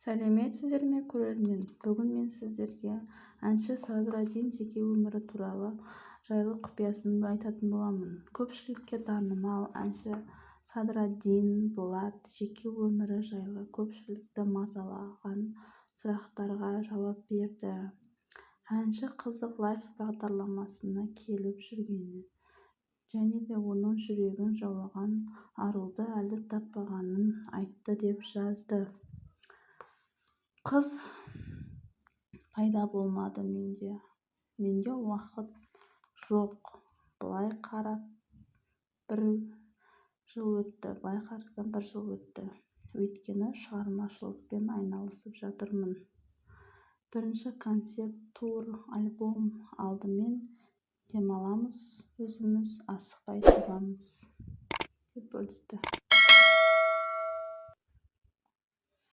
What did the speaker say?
сәлеметсіздер ме көрермен, бүгін мен сіздерге әнші Садраддин жеке өмірі туралы жайлы құпиясын айтатын боламын. Көпшілікке танымал әнші Садраддин Болат жеке өмірі жайлы көпшілікті мазалаған сұрақтарға жауап берді. Әнші Қызық лайф бағдарламасына келіп жүргенін және де оның жүрегін жаулаған аруды әлі таппағанын айтты деп жазды. Қыз пайда болмады менде уақыт жоқ. Былай қарасам бір жыл өтті. Өйткені шығармашылықпен айналысып жатырмын. Бірінші концерт, тур, альбом алдымен демаламыз, өзіміз асықпай тұрамыз деп бөлісті.